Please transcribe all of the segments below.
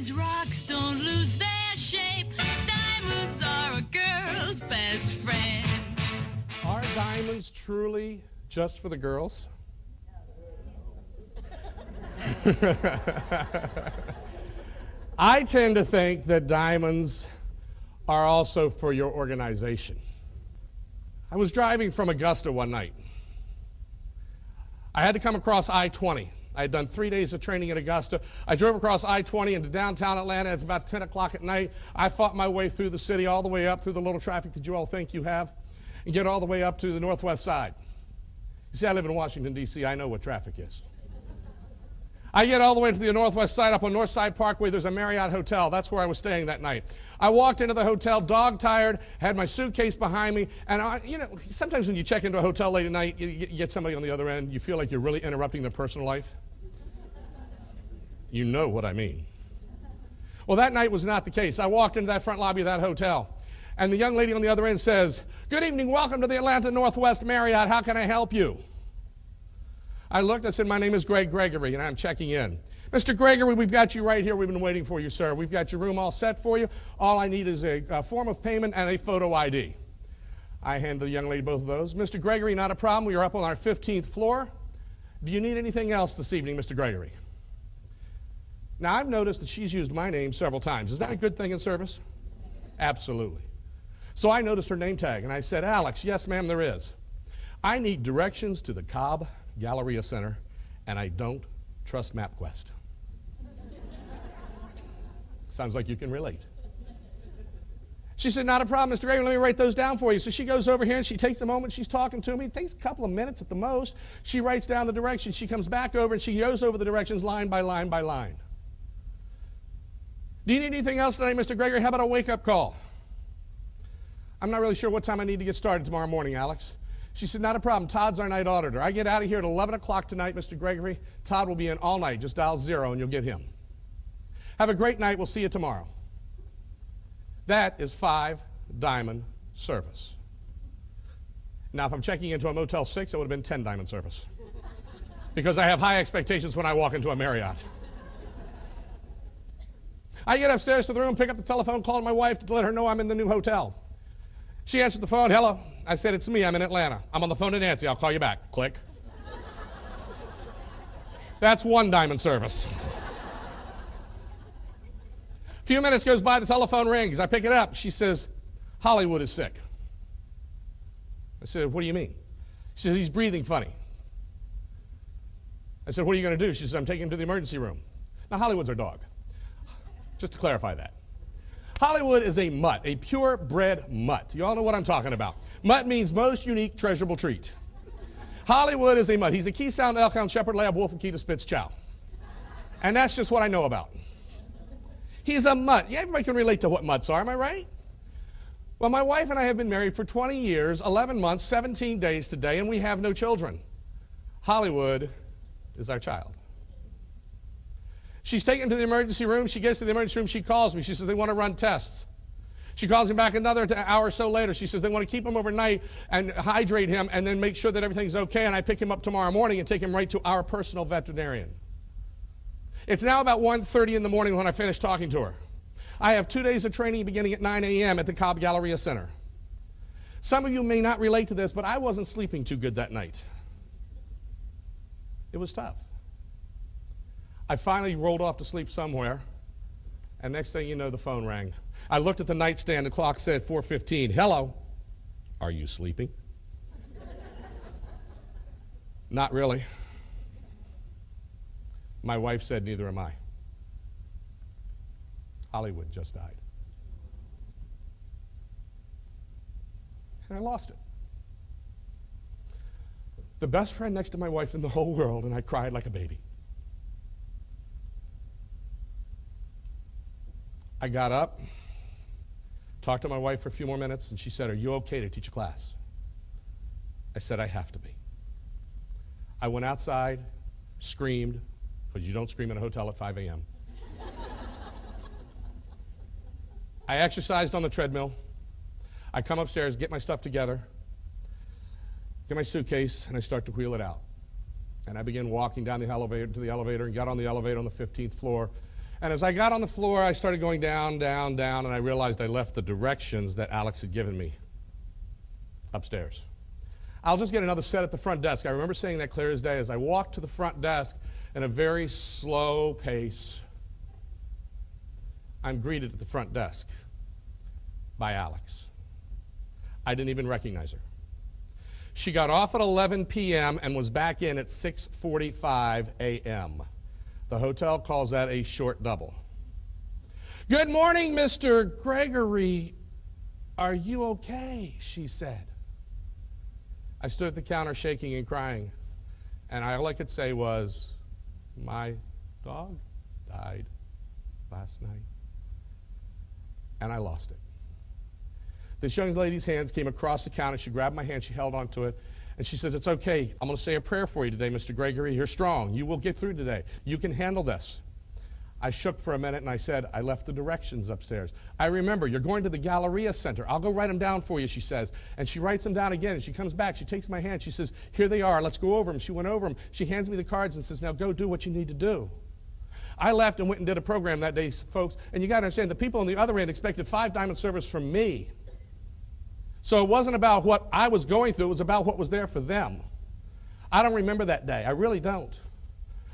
These rocks don't lose their shape. Diamonds are a girl's best friend. Are diamonds truly just for the girls? I tend to think that diamonds are also for your organization. I was driving from Augusta one night. I had to come across I-20. I had done 3 days of training in Augusta. I drove across I-20 into downtown Atlanta. It's about 10 o'clock at night. I fought my way through the city all the way up through the little traffic that you all think you have and get all the way up to the northwest side. You see, I live in Washington, D.C. I know what traffic is. I get all the way to the northwest side. Up on Northside Parkway, there's a Marriott hotel. That's where I was staying that night. I walked into the hotel, dog-tired, had my suitcase behind me, and sometimes when you check into a hotel late at night, you get somebody on the other end, you feel like you're really interrupting their personal life. You know what I mean. Well, that night was not the case. I walked into that front lobby of that hotel, and the young lady on the other end says, "Good evening, welcome to the Atlanta Northwest Marriott. How can I help you?" I looked, I said, "My name is Gregg Gregory, and I'm checking in." "Mr. Gregory, we've got you right here. We've been waiting for you, sir. We've got your room all set for you. All I need is a form of payment and a photo ID. I hand the young lady both of those. "Mr. Gregory, not a problem. We are up on our 15th floor. Do you need anything else this evening, Mr. Gregory?" Now, I've noticed that she's used my name several times. Is that a good thing in service? Absolutely. So I noticed her name tag, and I said, "Alex." "Yes, ma'am, there is. I need directions to the Cobb Galleria Center, and I don't trust MapQuest." Sounds like you can relate. She said, "Not a problem, Mr. Gregg, let me write those down for you." So she goes over here and she takes a moment, she's talking to me. It takes a couple of minutes at the most. She writes down the directions. She comes back over and she goes over the directions line by line by line. "Do you need anything else today, Mr. Gregory? How about a wake-up call?" "I'm not really sure what time I need to get started tomorrow morning, Alex." She said, "Not a problem. Todd's our night auditor. I get out of here at 11 o'clock tonight, Mr. Gregory. Todd will be in all night. Just dial 0 and you'll get him. Have a great night. We'll see you tomorrow." That is 5-diamond service. Now, if I'm checking into a Motel 6, it would have been 10-diamond service. Because I have high expectations when I walk into a Marriott. I get upstairs to the room, pick up the telephone, call my wife to let her know I'm in the new hotel. She answered the phone. "Hello." I said, "It's me. I'm in Atlanta. I'm on the phone to Nancy. I'll call you back." Click. That's 1-diamond service. A few minutes goes by, the telephone rings. I pick it up. She says, "Hollywood is sick." I said, "What do you mean?" She says, "He's breathing funny." I said, "What are you going to do?" She says, "I'm taking him to the emergency room." Now, Hollywood's our dog. Just to clarify that. Hollywood is a mutt, a purebred mutt. You all know what I'm talking about. Mutt means most unique, treasurable treat. Hollywood is a mutt. He's a Key-Sound, Elkhound, Shepherd, Lab, Wolf, and Akita Spitz Chow. And that's just what I know about. He's a mutt. Yeah, everybody can relate to what mutts are, am I right? Well, my wife and I have been married for 20 years, 11 months, 17 days today, and we have no children. Hollywood is our child. She's taken to the emergency room. She gets to the emergency room. She calls me. She says they want to run tests. She calls me back another hour or so later. She says they want to keep him overnight and hydrate him and then make sure that everything's okay, and I pick him up tomorrow morning and take him right to our personal veterinarian. It's now about 1:30 in the morning when I finish talking to her. I have 2 days of training beginning at 9 a.m. at the Cobb Galleria Center. Some of you may not relate to this, but I wasn't sleeping too good that night. It was tough. I finally rolled off to sleep somewhere, and next thing you know, the phone rang. I looked at the nightstand, the clock said 4:15. "Hello, are you sleeping?" "Not really." My wife said, "Neither am I." Hollywood just died. And I lost it. The best friend next to my wife in the whole world, and I cried like a baby. I got up, talked to my wife for a few more minutes, and she said, "Are you okay to teach a class?" I said, "I have to be." I went outside, screamed, because you don't scream in a hotel at 5 a.m. I exercised on the treadmill. I come upstairs, get my stuff together, get my suitcase, and I start to wheel it out. And I begin walking down the elevator to the elevator and got on the elevator on the 15th floor. And as I got on the floor, I started going down, down, down, and I realized I left the directions that Alex had given me upstairs. I'll just get another set at the front desk. I remember saying that clear as day as I walked to the front desk in a very slow pace. I'm greeted at the front desk by Alex. I didn't even recognize her. She got off at 11 p.m. and was back in at 6:45 a.m. The hotel calls that a short double. "Good morning, Mr. Gregory. Are you okay?" she said. I stood at the counter shaking and crying, and all I could say was, "My dog died last night." And I lost it. This young lady's hands came across the counter. She grabbed my hand, she held onto it, and she says, "It's okay. I'm going to say a prayer for you today, Mr. Gregory. You're strong. You will get through today. You can handle this." I shook for a minute and I said, "I left the directions upstairs." "I remember, you're going to the Galleria Center. I'll go write them down for you," she says. And she writes them down again, and she comes back. She takes my hand. She says, "Here they are. Let's go over them." She went over them. She hands me the cards and says, "Now go do what you need to do." I left and went and did a program that day, folks, and you got to understand, the people on the other end expected 5 diamond service from me. So it wasn't about what I was going through, it was about what was there for them. I don't remember that day. I really don't.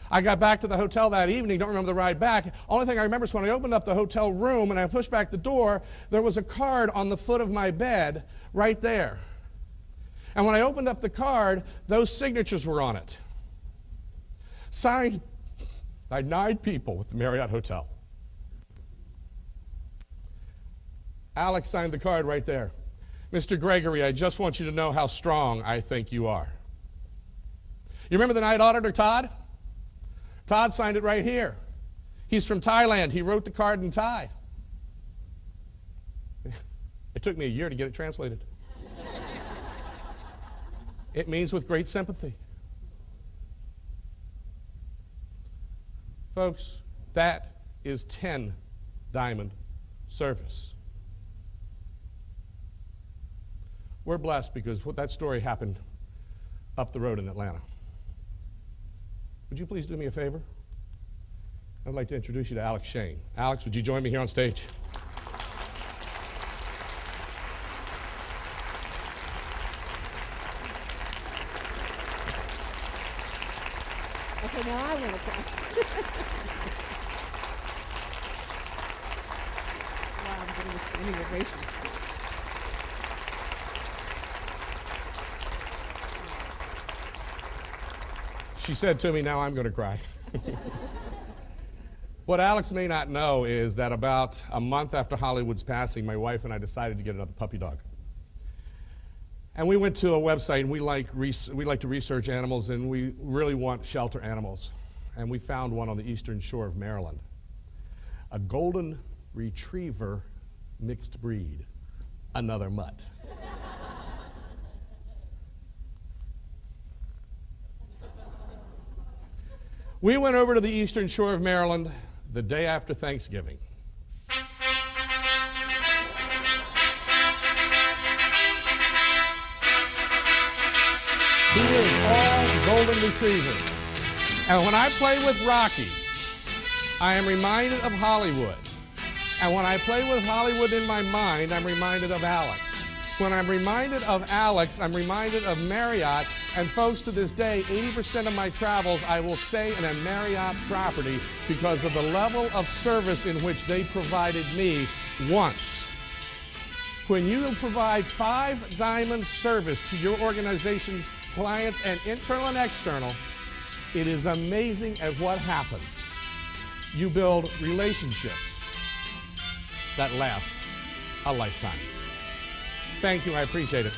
I got back to the hotel that evening, don't remember the ride back. Only thing I remember is when I opened up the hotel room and I pushed back the door, there was a card on the foot of my bed right there. And when I opened up the card, those signatures were on it. Signed by 9 people with the Marriott Hotel. Alex signed the card right there. "Mr. Gregory, I just want you to know how strong I think you are." You remember the night auditor, Todd? Todd signed it right here. He's from Thailand. He wrote the card in Thai. It took me a year to get it translated. It means with great sympathy. Folks, that is 10 diamond service. We're blessed because that story happened up the road in Atlanta. Would you please do me a favor? I'd like to introduce you to Alex Shane. Alex, would you join me here on stage? Okay, now I want to cry. Wow, I'm getting a standing ovation. She said to me, "Now I'm going to cry." What Alex may not know is that about a month after Hollywood's passing, my wife and I decided to get another puppy dog. And we went to a website, and we like to research animals, and we really want shelter animals. And we found one on the eastern shore of Maryland, a golden retriever mixed breed, another mutt. We went over to the eastern shore of Maryland the day after Thanksgiving. He is all golden retriever. And when I play with Rocky, I am reminded of Hollywood. And when I play with Hollywood in my mind, I'm reminded of Alex. When I'm reminded of Alex, I'm reminded of Marriott. And folks, to this day, 80% of my travels, I will stay in a Marriott property because of the level of service in which they provided me once. When you provide 5 diamond service to your organization's clients and internal and external, it is amazing at what happens. You build relationships that last a lifetime. Thank you, I appreciate it.